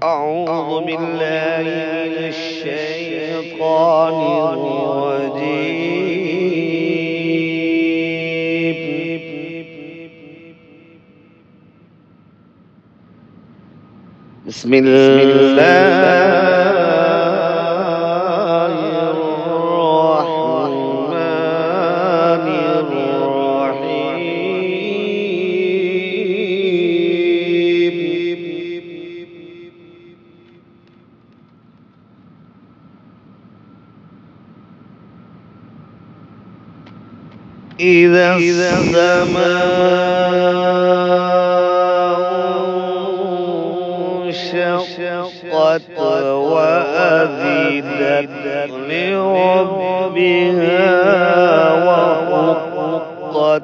أعوذ بالله من الشيطان الرجيم. بسم الله الرحمن الرحيم. إذا السماء انشقت وأذنت لربها وحقت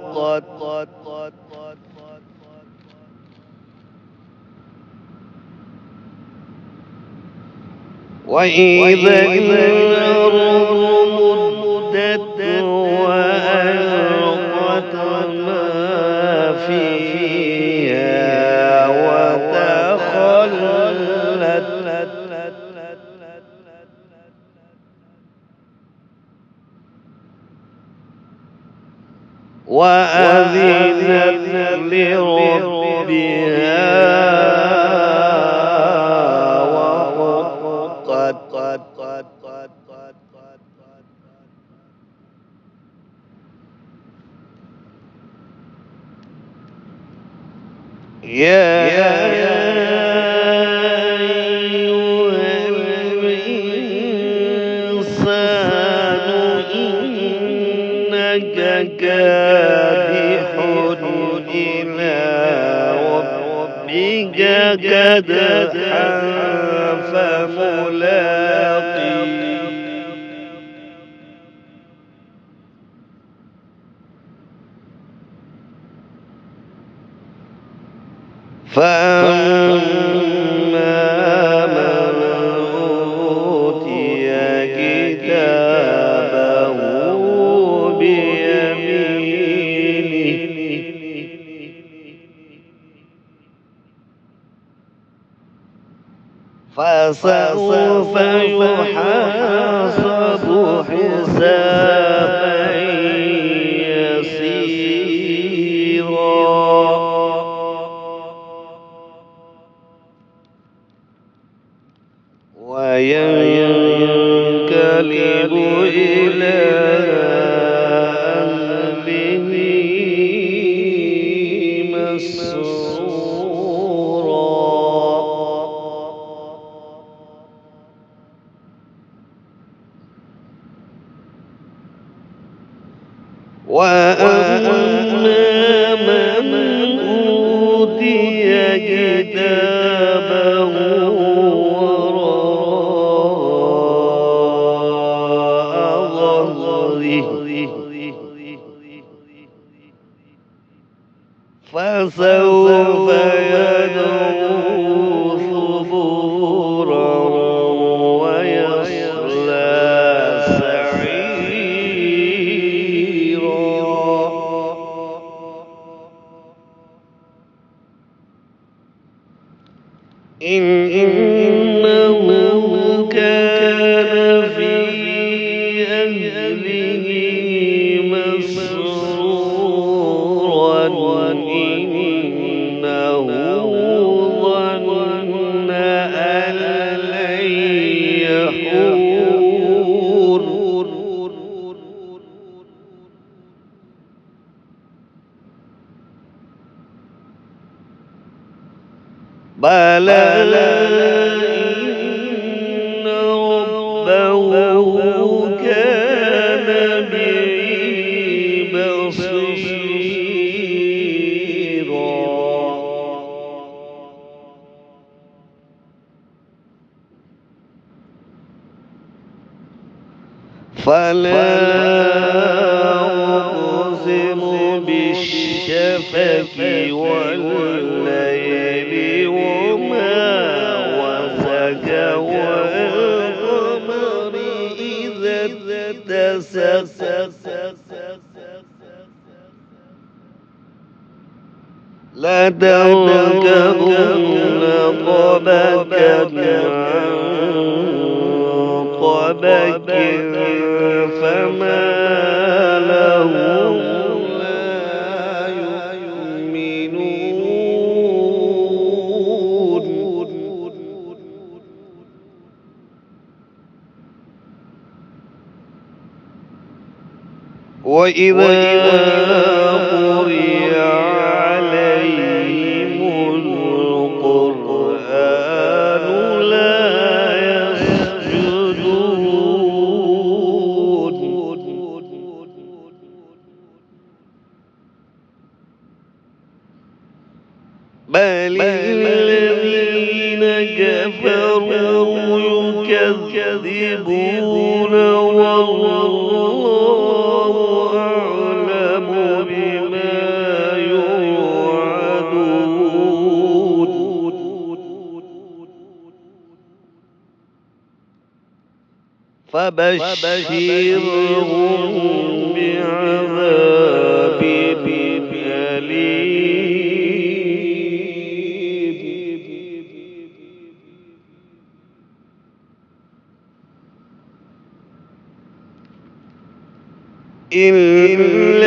وإذا الأرض مدت وألقت ما فيها وتخلت وأذنت لربها يا أيها الإنسان إنك كادح إلى ربك كدحا فملاقيه فأما من أوتي كتابه بيمينه فسوف يحاسب حسابا يسيرا وينقلب إلى أهله مسرورا وأما من أوتي كتابه فسوف يدعو ثبورا ويصلى سعيرا إنه كان في أهله مسرورا إنه ظن أن لن يحور بلى إن ربه كان به بصيرا فلا أقسم بالشفق والليل وما وسق والقمر إذا اتسق لتركبن قبكا عن قبك فما لهم لا يؤمنون وإذا قرئ عليهم القرآن لا يسجدون بل الذين كفروا يكذبون والله أعلم بما يوعدون فبشرهم بعذاب أليم إلا